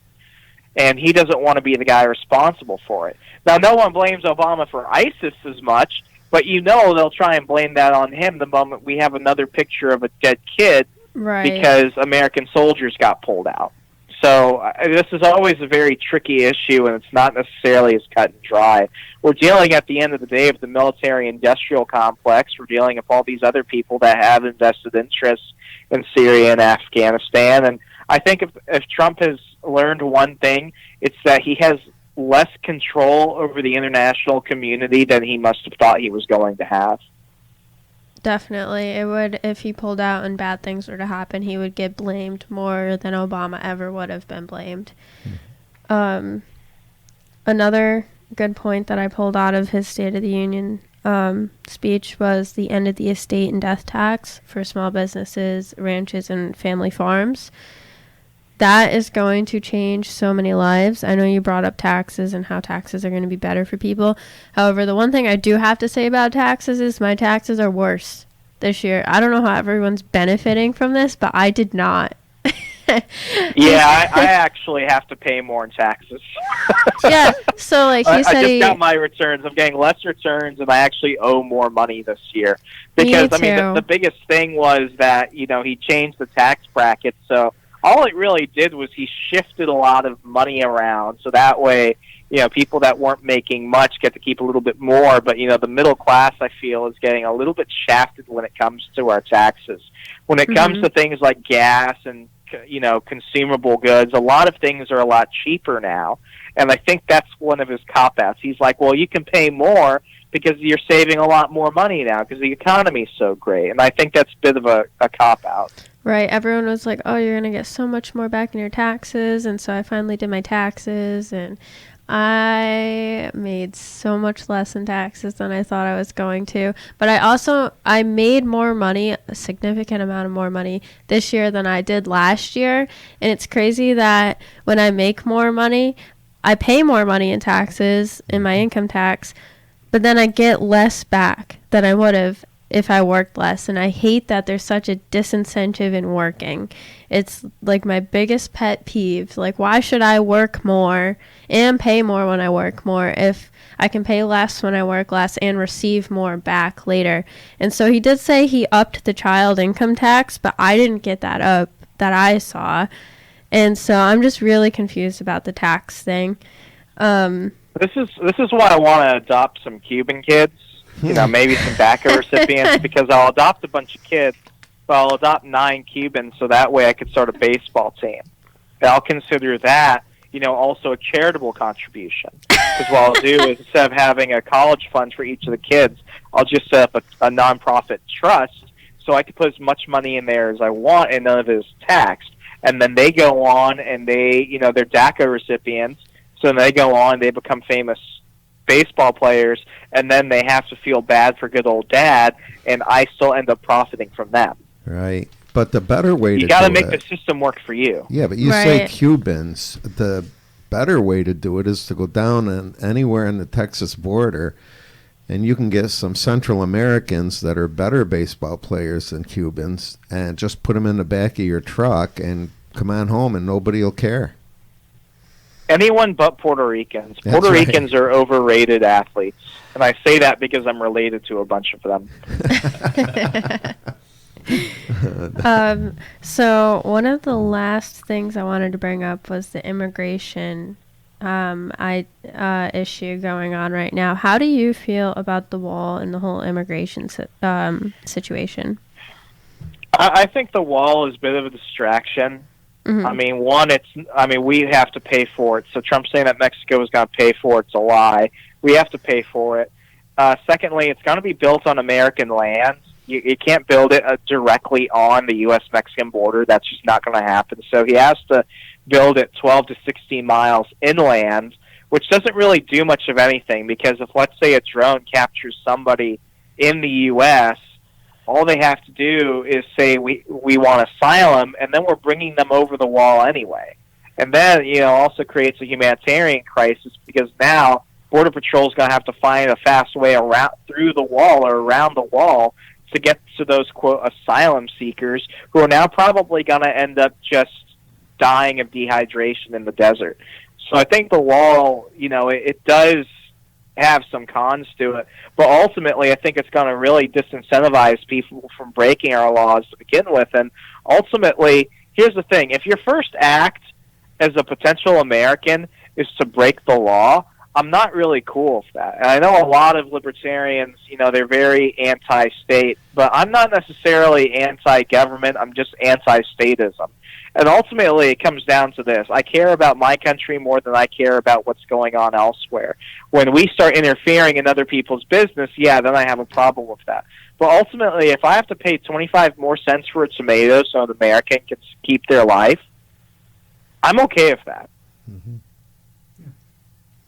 And he doesn't want to be the guy responsible for it. Now, no one blames Obama for ISIS as much, but they'll try and blame that on him the moment we have another picture of a dead kid, right, because American soldiers got pulled out. So this is always a very tricky issue, and it's not necessarily as cut and dry. We're dealing at the end of the day with the military-industrial complex. We're dealing with all these other people that have invested interests in Syria and Afghanistan. And I think if Trump has learned one thing, it's that he has less control over the international community than he must have thought he was going to have. Definitely. It would, if he pulled out and bad things were to happen, he would get blamed more than Obama ever would have been blamed. Another good point that I pulled out of his State of the Union speech was the end of the estate and death tax for small businesses, ranches, and family farms. That is going to change so many lives. I know you brought up taxes and how taxes are going to be better for people. However, the one thing I do have to say about taxes is my taxes are worse this year. I don't know how everyone's benefiting from this, but I did not. Yeah, I actually have to pay more in taxes. Yeah, so like he said, I just got my returns. I'm getting less returns, and I actually owe more money this year. Because, I mean, the biggest thing was that, he changed the tax bracket, so all it really did was he shifted a lot of money around, so that way, people that weren't making much get to keep a little bit more, but, the middle class, I feel, is getting a little bit shafted when it comes to our taxes. When it comes to things like gas and, consumable goods, a lot of things are a lot cheaper now, and I think that's one of his cop-outs. He's like, well, you can pay more because you're saving a lot more money now because the economy's so great, and I think that's a bit of a cop-out. Right, everyone was like, oh, you're going to get so much more back in your taxes, and so I finally did my taxes, and I made so much less in taxes than I thought I was going to. But I made more money, a significant amount of more money this year than I did last year. And it's crazy that when I make more money, I pay more money in taxes, in my income tax, but then I get less back than I would have if I worked less. And I hate that there's such a disincentive in working. It's like my biggest pet peeve. Like, why should I work more and pay more when I work more if I can pay less when I work less and receive more back later? And so he did say he upped the child income tax, but I didn't get that up that I saw. And so I'm just really confused about the tax thing. This is why I want to adopt some Cuban kids. Maybe some DACA recipients, because I'll adopt a bunch of kids, but I'll adopt 9 Cubans, so that way I could start a baseball team. And I'll consider that, also a charitable contribution. Because what I'll do is, instead of having a college fund for each of the kids, I'll just set up a nonprofit trust so I can put as much money in there as I want and none of it is taxed. And then they go on and they're DACA recipients. So then they go on, they become famous baseball players, and then they have to feel bad for good old dad, and I still end up profiting from them. Right. But the better way to do it... You got to make the system work for you. Yeah, but you say Cubans. The better way to do it is to go down and anywhere in the Texas border, and you can get some Central Americans that are better baseball players than Cubans, and just put them in the back of your truck and come on home, and nobody will care. Anyone but Puerto Ricans. That's Puerto right. Ricans are overrated athletes, and I say that because I'm related to a bunch of them. So one of the last things I wanted to bring up was the immigration issue going on right now. How do you feel about the wall and the whole immigration situation? I think the wall is a bit of a distraction. Mm-hmm. I mean, we have to pay for it. So Trump saying that Mexico is going to pay for it's a lie. We have to pay for it. Secondly, it's going to be built on American land. You can't build it directly on the U.S.-Mexican border. That's just not going to happen. So he has to build it 12 to 16 miles inland, which doesn't really do much of anything, because if, let's say, a drone captures somebody in the U.S., all they have to do is say, we want asylum, and then we're bringing them over the wall anyway. And then, also creates a humanitarian crisis, because now Border Patrol is going to have to find a fast way around through the wall or around the wall to get to those, quote, asylum seekers who are now probably going to end up just dying of dehydration in the desert. So I think the wall, it does have some cons to it, but ultimately I think it's going to really disincentivize people from breaking our laws to begin with. And ultimately, here's the thing: if your first act as a potential American is to break the law, I'm not really cool with that. And I know a lot of libertarians, they're very anti-state, but I'm not necessarily anti-government. I'm just anti-statism. And ultimately, it comes down to this. I care about my country more than I care about what's going on elsewhere. When we start interfering in other people's business, then I have a problem with that. But ultimately, if I have to pay 25 more cents for a tomato so an American can keep their life, I'm okay with that. Mm-hmm.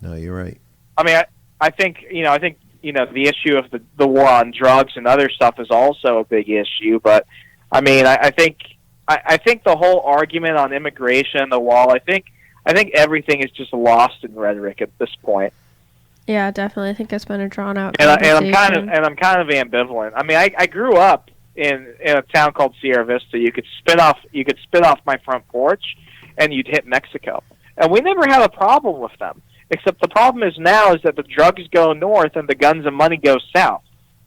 No, you're right. I mean, I think the issue of the war on drugs and other stuff is also a big issue. But I mean, I think the whole argument on immigration and the wall, I think everything is just lost in rhetoric at this point. Yeah, definitely. I think it's been a drawn out And conversation. I'm kind of ambivalent. I mean, I grew up in a town called Sierra Vista. You could spit off my front porch, and you'd hit Mexico, and we never had a problem with them. Except the problem is now is that the drugs go north and the guns and money go south.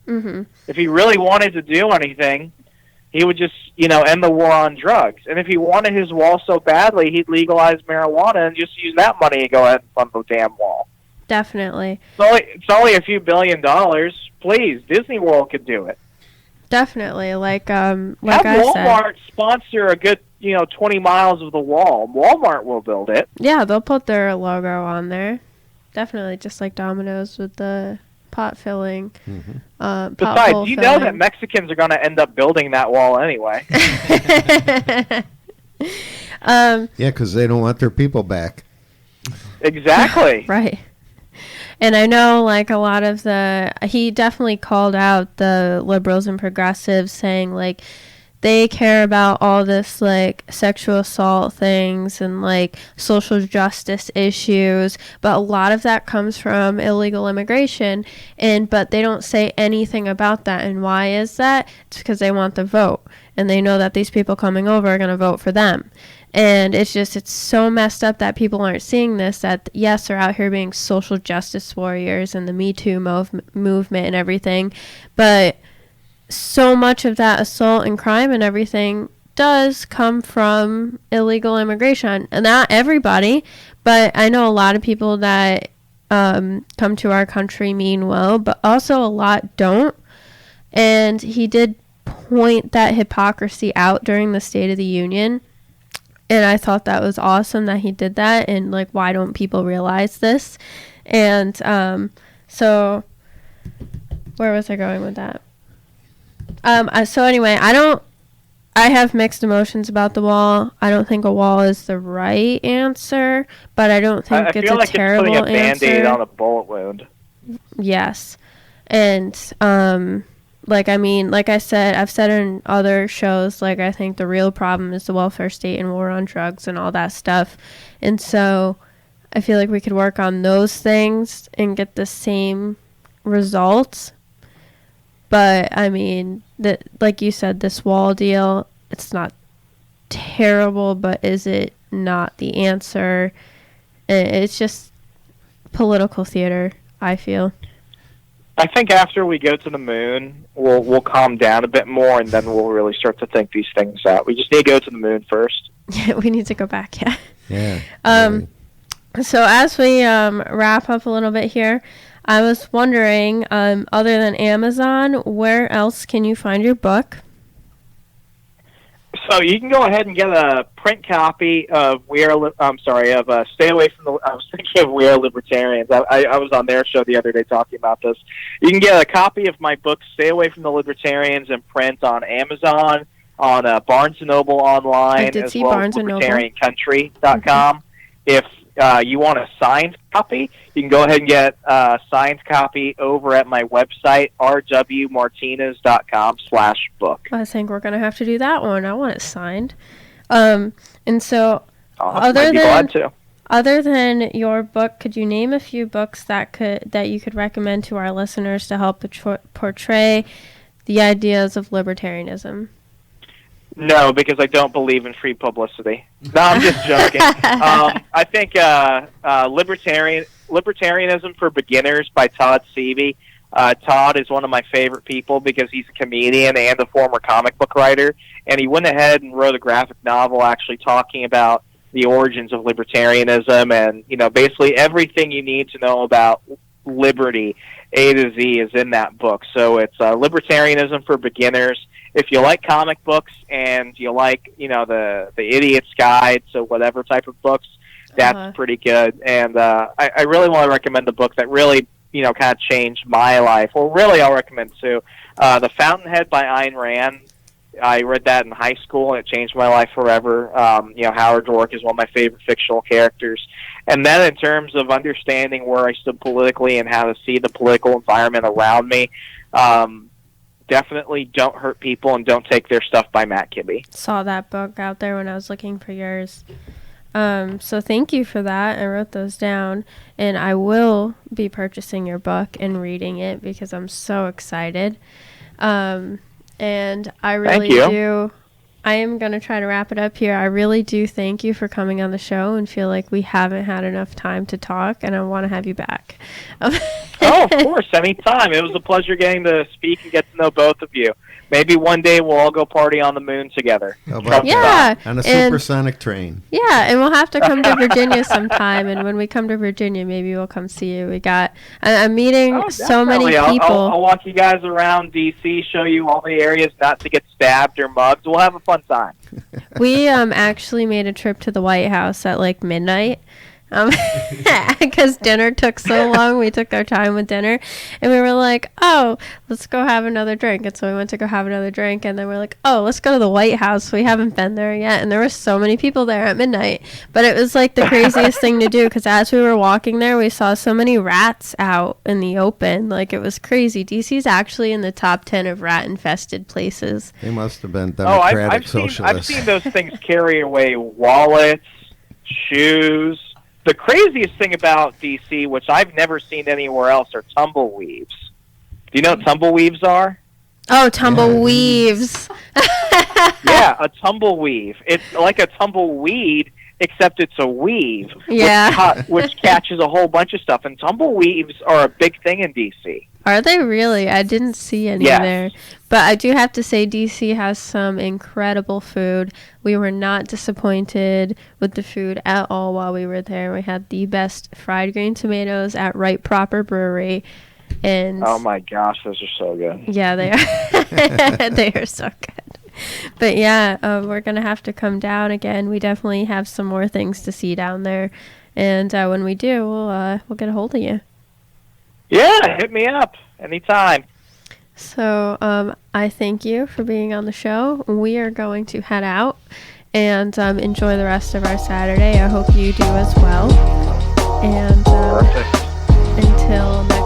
Mm-hmm. If he really wanted to do anything, he would just, end the war on drugs. And if he wanted his wall so badly, he'd legalize marijuana and just use that money to go ahead and fund the damn wall. Definitely. It's only a few $1 billion. Please, Disney World could do it. Definitely. Like Have I Walmart said, sponsor a good, 20 miles of the wall. Walmart will build it. yeah, they'll put their logo on there. Definitely, just like Domino's with the pot filling. Mm-hmm. Pot Besides, hole you filling. know that Mexicans are going to end up building that wall anyway. Yeah, because they don't want their people back. Exactly. Right. And I know, like, a lot of he definitely called out the liberals and progressives, saying, like, they care about all this, like, sexual assault things and, like, social justice issues, but a lot of that comes from illegal immigration, but they don't say anything about that. And why is that? It's because they want the vote, and they know that these people coming over are going to vote for them. And it's so messed up that people aren't seeing this, that, yes, they're out here being social justice warriors and the Me Too movement and everything, but so much of that assault and crime and everything does come from illegal immigration. And not everybody, but I know a lot of people that come to our country mean well, but also a lot don't. And he did point that hypocrisy out during the State of the Union. And I thought that was awesome that he did that. And, like, why don't people realize this? And so where was I going with that? So anyway, I have mixed emotions about the wall. I don't think a wall is the right answer, but I don't think it's a terrible answer. I feel like it's putting a Band-Aid on a bullet wound. Yes. And, like I said, I've said in other shows, like, I think the real problem is the welfare state and war on drugs and all that stuff. And so I feel like we could work on those things and get the same results. But, I mean, like you said, this wall deal, it's not terrible, but is it not the answer? It's just political theater, I feel. I think after we go to the moon, we'll calm down a bit more, and then we'll really start to think these things out. We just need to go to the moon first. Yeah, we need to go back, yeah. Yeah. Really. So as we wrap up a little bit here, I was wondering, other than Amazon, where else can you find your book? So you can go ahead and get a print copy of Stay Away from the. I was thinking of We Are Libertarians. I was on their show the other day talking about this. You can get a copy of my book Stay Away from the Libertarians in print on Amazon, on Barnes & Noble online, as well as libertariancountry.com. If you want a signed copy, you can go ahead and get a signed copy over at my website, rwmartinez.com/book. I think we're going to have to do that one. I want it signed. And so, other than your book, could you name a few books that you could recommend to our listeners to help portray the ideas of libertarianism? No, because I don't believe in free publicity. No, I'm just joking. I think Libertarianism for Beginners by Todd Seavey. Todd is one of my favorite people because he's a comedian and a former comic book writer, and he went ahead and wrote a graphic novel actually talking about the origins of libertarianism, and basically everything you need to know about liberty, A to Z, is in that book. So it's Libertarianism for Beginners. If you like comic books and you like, the Idiot's Guide, so whatever type of books, that's pretty good. And I really want to recommend the book that really, kind of changed my life. Well, really, I'll recommend two. The Fountainhead by Ayn Rand. I read that in high school, and it changed my life forever. Howard Rourke is one of my favorite fictional characters. And then in terms of understanding where I stood politically and how to see the political environment around me, definitely Don't Hurt People and Don't Take Their Stuff by Matt Kibbe. Saw that book out there when I was looking for yours. So thank you for that. I wrote those down, and I will be purchasing your book and reading it because I'm so excited. And I really do. I am going to try to wrap it up here. I really do thank you for coming on the show and feel like we haven't had enough time to talk, and I want to have you back. Oh, of course, anytime. It was a pleasure getting to speak and get to know both of you. Maybe one day we'll all go party on the moon together. How about that? On a supersonic train. Yeah, and we'll have to come to Virginia sometime, and when we come to Virginia, maybe we'll come see you. I'm meeting so many people. I'll walk you guys around D.C., show you all the areas not to get stabbed or mugged. We'll have a fun time. We actually made a trip to the White House at like midnight. Because dinner took so long, we took our time with dinner, and we were like, oh, let's go have another drink. And so we went to go have another drink, and then we're like, oh, let's go to the White House. We haven't been there yet, and there were so many people there at midnight. But it was like the craziest thing to do, because as we were walking there, we saw so many rats out in the open. Like, it was crazy. DC's actually in the top 10 of rat-infested places. They must have been Democratic socialists. I've seen those things carry away wallets, shoes. The craziest thing about D.C., which I've never seen anywhere else, are tumbleweaves. Do you know what tumbleweaves are? Oh, tumbleweaves. Yeah, a tumbleweave. It's like a tumbleweed, except it's a weave, which catches a whole bunch of stuff. And tumbleweaves are a big thing in D.C. Are they really? I didn't see any there. But I do have to say DC has some incredible food. We were not disappointed with the food at all while we were there. We had the best fried green tomatoes at Right Proper Brewery. And oh my gosh, those are so good. Yeah, they are. They are so good. But yeah, we're gonna have to come down again. We definitely have some more things to see down there, and when we do, we'll get a hold of you. Yeah, hit me up anytime. So I thank you for being on the show. We are going to head out and enjoy the rest of our Saturday. I hope you do as well. And Perfect. until next